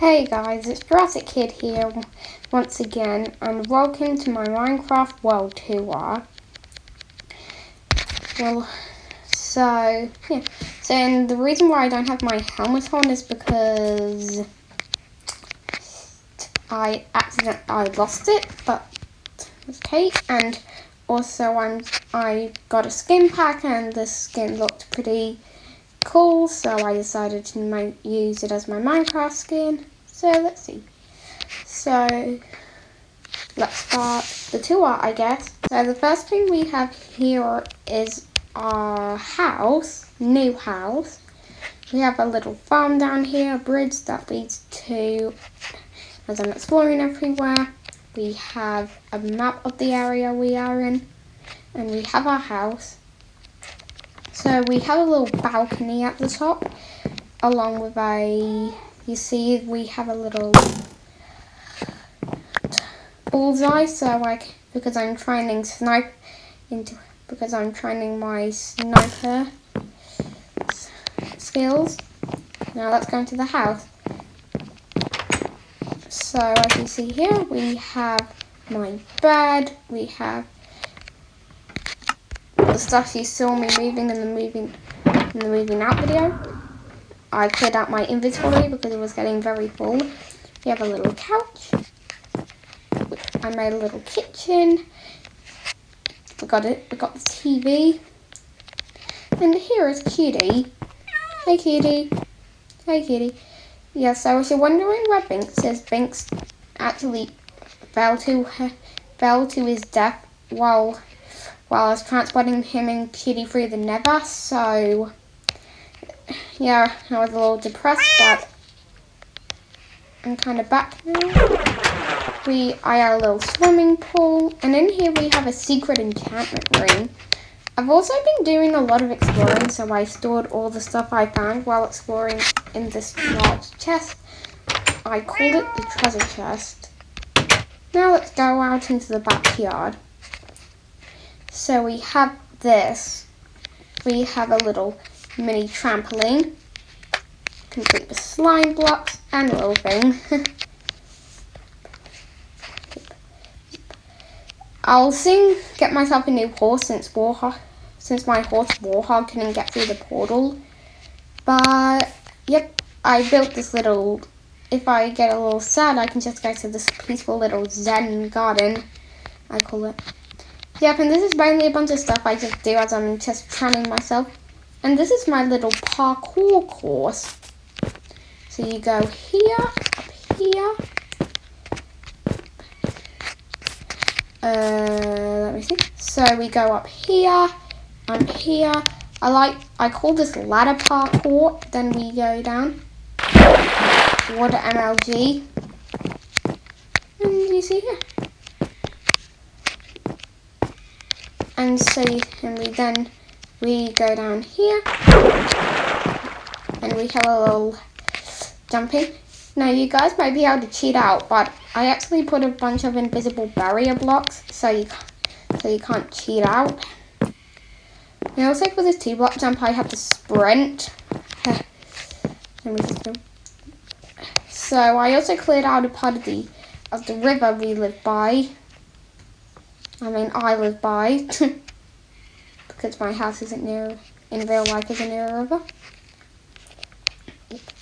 Hey guys, it's Jurassic Kid here once again, and welcome to my Minecraft World Tour. So the reason why I don't have my helmet on is because I lost it, but okay, and also I got a skin pack and the skin looked pretty cool, so I decided to use it as my Minecraft skin. So let's see. So let's start the tour, I guess. So the first thing we have here is our house, new house. We have a little farm down here, a bridge that leads to, as I'm exploring everywhere. We have a map of the area we are in, and we have our house. So we have a little balcony at the top, along with you see we have a little bullseye, because I'm training my sniper skills. Now let's go into the house. So as you see here, we have my bed, we have the stuff you saw me moving in the moving out video. I cleared out my inventory because it was getting very full. We have a little couch. I made a little kitchen. We got the TV. And here is Cutie. Hey Cutie. Hey Cutie. Yeah, so if you're wondering where Binks is, Binks actually fell to his death while I was transporting him and Cutie through the Nether. So yeah, I was a little depressed, but I'm kind of back now. I have a little swimming pool, and in here we have a secret enchantment room. I've also been doing a lot of exploring, so I stored all the stuff I found while exploring in this large chest. I called it the treasure chest. Now let's go out into the backyard. So we have this. We have a little mini trampoline, complete with slime blocks and a little thing. I'll soon get myself a new horse since my horse Warhog couldn't get through the portal. But yep, I built this little. If I get a little sad, I can just go to this peaceful little Zen garden, I call it. Yep, and this is mainly a bunch of stuff I just do as I'm just training myself. And this is my little parkour course. So you go here, up here. Let me see. So we go up here, and here. I call this ladder parkour. Then we go down. Water MLG. And you see here. And we go down here, and we have a little jumping. Now you guys might be able to cheat out, but I actually put a bunch of invisible barrier blocks, so you can't cheat out. And also for this 2-block jump, I have to sprint. Let me just go. So I also cleared out a part of the river we live by. I live by, because my house in real life isn't near a river.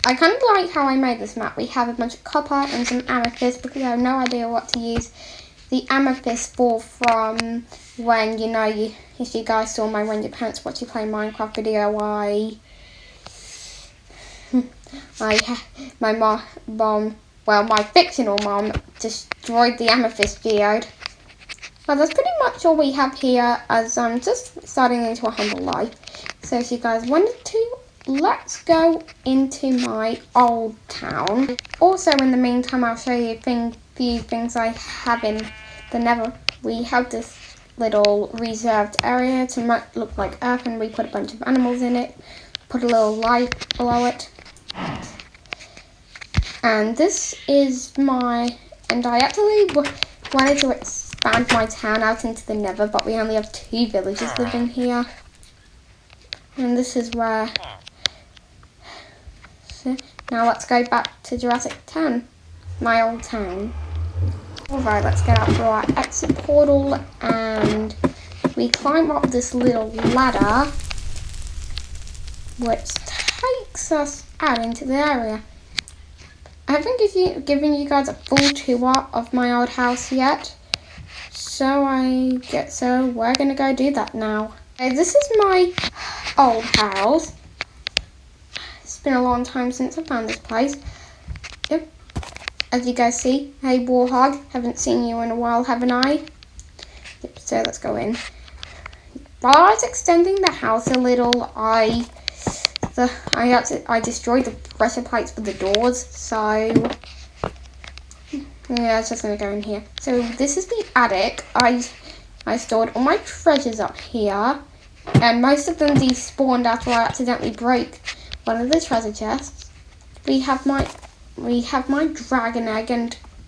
I kind of like how I made this map. We have a bunch of copper and some amethyst, because I have no idea what to use the amethyst for from when, if you guys saw my When Your Parents Watch You Play Minecraft video, my fictional mom destroyed the amethyst geode. Well, that's pretty much all we have here, as I'm just starting into a humble life. So if you guys wanted to, let's go into my old town. Also, in the meantime, I'll show you a few things I have in the Nether. We have this little reserved area to look like Earth, and we put a bunch of animals in it, put a little light below it. And this is and I actually wanted to expand my town out into the Nether, but we only have 2 villagers living here. And this is where, Now let's go back to Jurassic Town, my old town. Alright, let's get out through our exit portal and we climb up this little ladder which takes us out into the area. I haven't given you guys a full tour of my old house yet, so we're gonna go do that now. Okay, this is my old house. It's been a long time since I found this place. Yep. As you guys see, hey Warhog, haven't seen you in a while, haven't I? Yep, so let's go in. While I was extending the house a little, I destroyed the pressure plates for the doors, so yeah, it's just gonna go in here. So this is the attic. I stored all my treasures up here, and most of them despawned after I accidentally broke one of the treasure chests. We have my dragon egg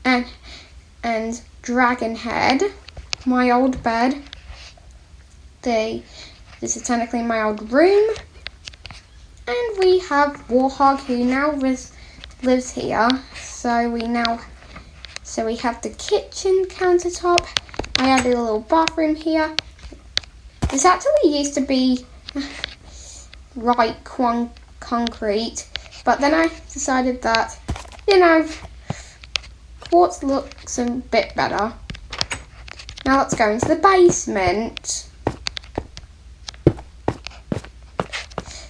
and dragon head, my old bed. This is technically my old room, and we have Warhog who now lives here. So we have the kitchen countertop. I added a little bathroom here. This actually used to be right concrete, but then I decided that, quartz looks a bit better. Now let's go into the basement.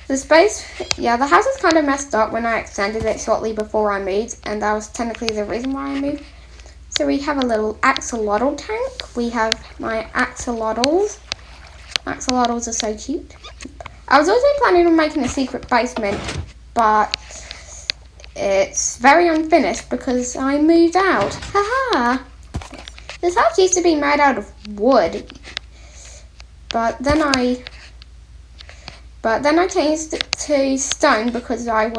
The house is kind of messed up when I extended it shortly before I moved, and that was technically the reason why I moved. So we have a little axolotl tank. We have my axolotls. Axolotls are so cute. I was also planning on making a secret basement, but it's very unfinished because I moved out. Haha! This house used to be made out of wood, but then I changed it to stone because my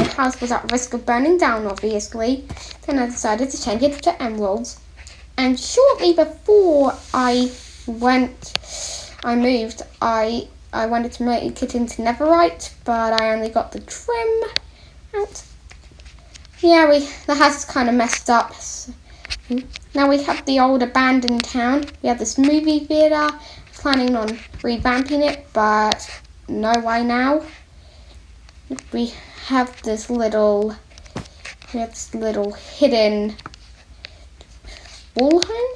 house was at risk of burning down, obviously. Then I decided to change it to emeralds. And shortly before I moved, I wanted to make it into netherite, but I only got the trim out. Yeah, the house is kind of messed up. Now we have the old abandoned town. We have this movie theatre. Planning on revamping it, but no way now. We have this little hidden wall home,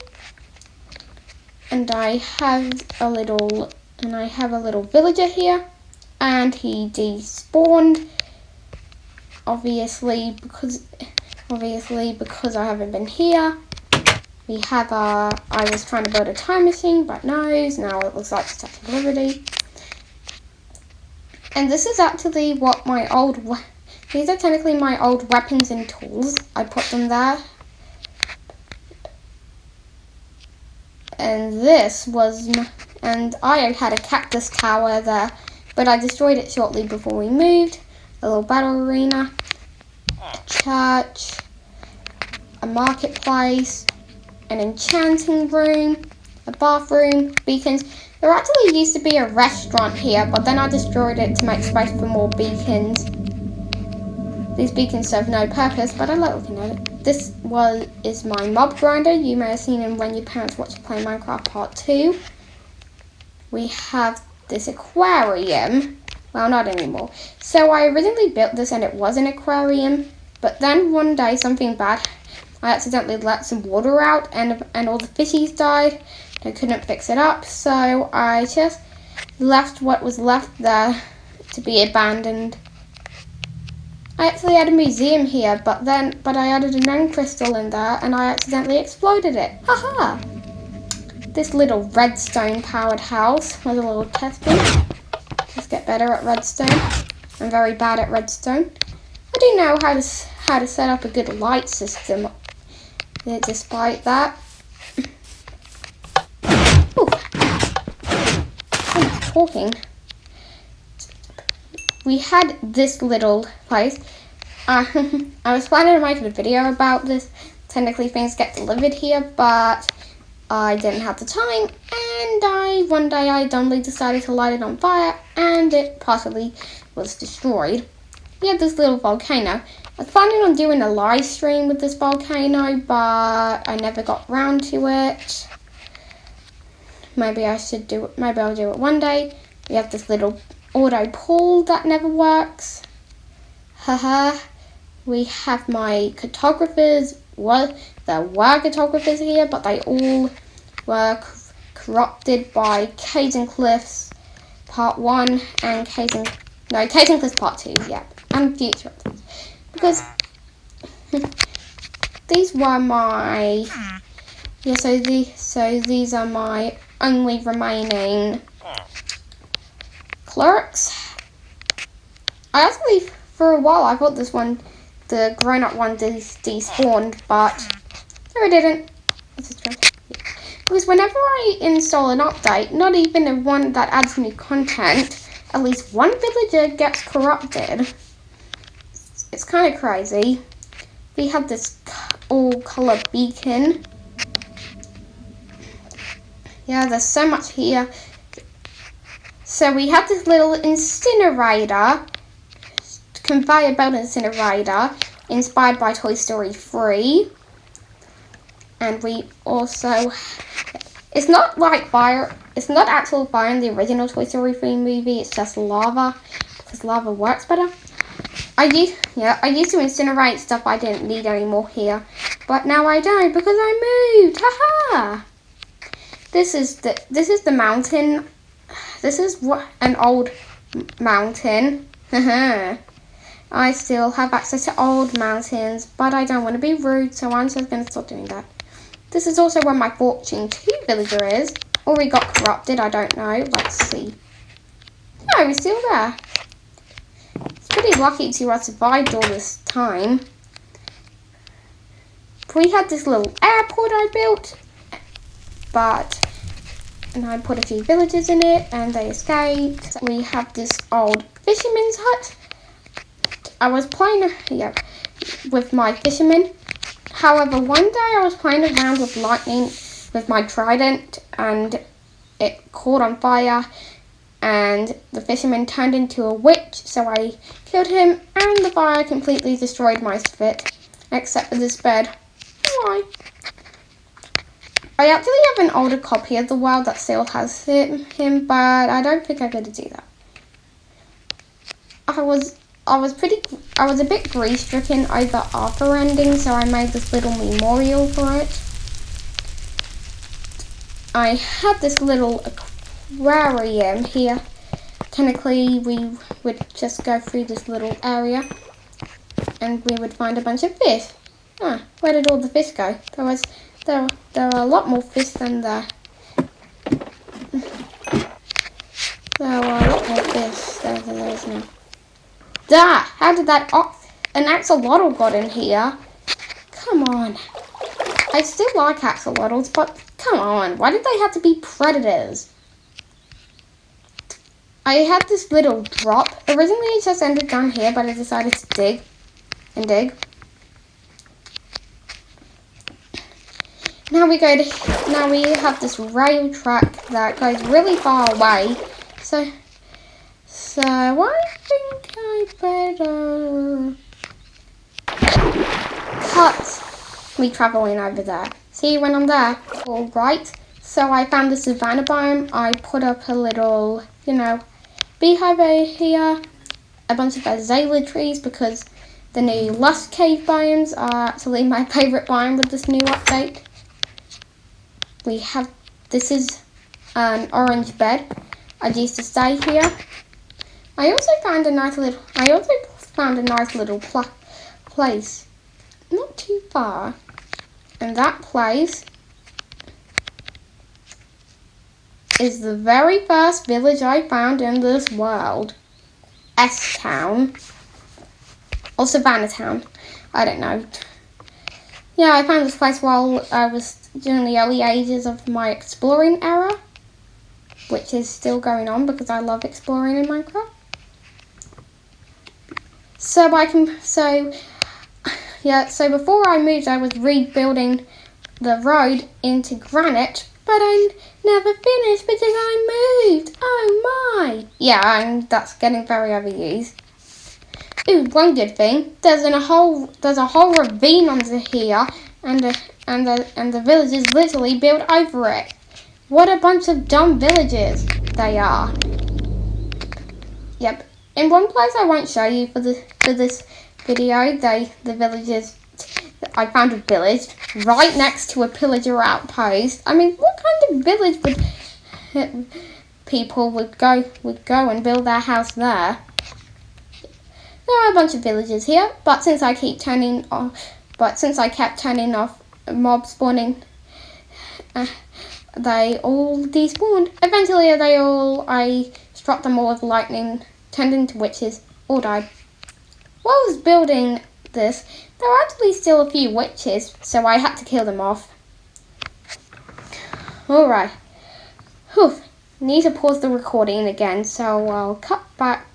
and I have a little villager here, and he despawned. Obviously because I haven't been here. I was trying to build a time machine, but no, now it looks like Statue of Liberty. And this is actually these are technically my old weapons and tools. I put them there. And I had a cactus tower there, but I destroyed it shortly before we moved. A little battle arena, a church, a marketplace, an enchanting room, a bathroom, beacons. There actually used to be a restaurant here, but then I destroyed it to make space for more beacons. These beacons serve no purpose, but I like looking at it. This is my mob grinder. You may have seen him when your parents watched me play Minecraft Part 2. We have this aquarium. Well, not anymore. So I originally built this and it was an aquarium, but then one day something bad. I accidentally let some water out and all the fishies died. I couldn't fix it up, so I just left what was left there to be abandoned. I actually had a museum here, but I added an end crystal in there and I accidentally exploded it. Haha! This little redstone powered house was a little test piece. Just get better at redstone. I'm very bad at redstone. I do know how to set up a good light system. Despite that. Ooh. I'm talking. We had this little place. I was planning to make a video about this. Technically things get delivered here, but I didn't have the time, and one day I dumbly decided to light it on fire, and it possibly was destroyed. we had this little volcano. I was planning on doing a live stream with this volcano, but I never got around to it. Maybe I should do it. Maybe I'll do it one day. We have this little auto pool that never works. Haha. We have my cartographers. Well, there were cartographers here, but they all were corrupted by Caves and Cliffs Part 1 and Caves and Cliffs Part 2, yeah, and future episodes. Because these were my so these are my only remaining clerics. I actually, for a while, I thought this one, the grown-up one, despawned, but no, it didn't. Because whenever I install an update, not even the one that adds new content, at least one villager gets corrupted. It's kind of crazy. We have this all-color beacon. Yeah, there's so much here. So we have this little incinerator, conveyor belt incinerator, inspired by Toy Story 3. And we also, it's not like fire, it's not actual fire in the original Toy Story 3 movie, it's just lava, because lava works better. I used to incinerate stuff I didn't need anymore here, but now I don't because I moved, haha! This is the mountain. This is an old mountain. I still have access to old mountains, but I don't want to be rude, so I'm just going to stop doing that. This is also where my Fortune 2 villager is. Or we got corrupted, I don't know. Let's see. No, we're still there. It's pretty lucky to have survived all this time. We had this little airport I built, and I put a few villagers in it, and they escaped. We have this old fisherman's hut. I was playing with my fishermen. However, one day I was playing around with lightning with my trident, and it caught on fire, and the fisherman turned into a witch, so I killed him, and the fire completely destroyed my spit, except for this bed. Why? I actually have an older copy of the world that still has him, but I don't think I'm going to do that. I was a bit grief-stricken over Arthur ending, so I made this little memorial for it. I had this little aquarium here. Technically, we would just go through this little area, and we would find a bunch of fish. Ah, where did all the fish go? There were a lot more fish than there. There were a lot more fish there than there is now. Duh! How did that an axolotl got in here? Come on. I still like axolotls, but come on. Why did they have to be predators? I had this little drop. Originally it just ended down here, but I decided to dig and dig. Now we have this rail track that goes really far away. So I think I better cut me traveling over there. See when I'm there? Alright, so I found the savannah biome. I put up a little, beehive over here, a bunch of azalea trees because the new lush cave biomes are actually my favourite biome with this new update. This is an orange bed. I used to stay here. I also found a nice little place, not too far, and that place is the very first village I found in this world, S-Town, or Savannah Town, I don't know. Yeah, I found this place while I was during the early ages of my exploring era, which is still going on because I love exploring in Minecraft. So before I moved, I was rebuilding the road into granite, but I never finished because I moved. Oh my! Yeah, and that's getting very overused. Ooh, one good thing. There's a whole ravine under here, and the villagers literally built over it. What a bunch of dumb villagers they are. Yep. In one place I won't show you for this video, the villagers. I found a village right next to a pillager outpost. I mean, what kind of village would people would go and build their house there? There are a bunch of villagers here, but since I kept turning off mob spawning, they all despawned. Eventually, I struck them all with lightning, turned into witches, all died. While I was building this, there were actually still a few witches, so I had to kill them off. Alright. Need to pause the recording again, so I'll cut back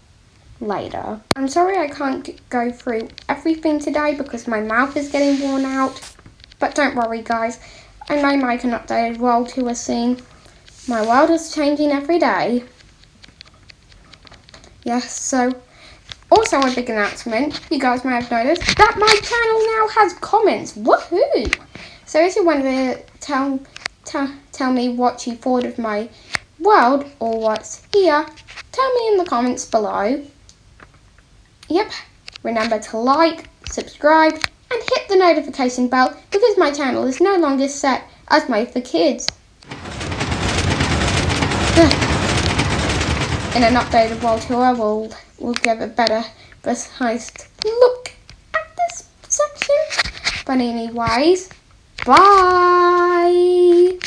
later. I'm sorry I can't go through everything today because my mouth is getting worn out. But don't worry, guys. I may make an updated world tour soon. My world is changing every day. Yes, so also a big announcement. You guys may have noticed that my channel now has comments. Woohoo! So if you want to tell me what you thought of my world or what's here, tell me in the comments below. Yep, remember to like, subscribe, and hit the notification bell because my channel is no longer set as made for kids. In an updated world tour, we'll give a better, precise look at this section. But anyways, bye!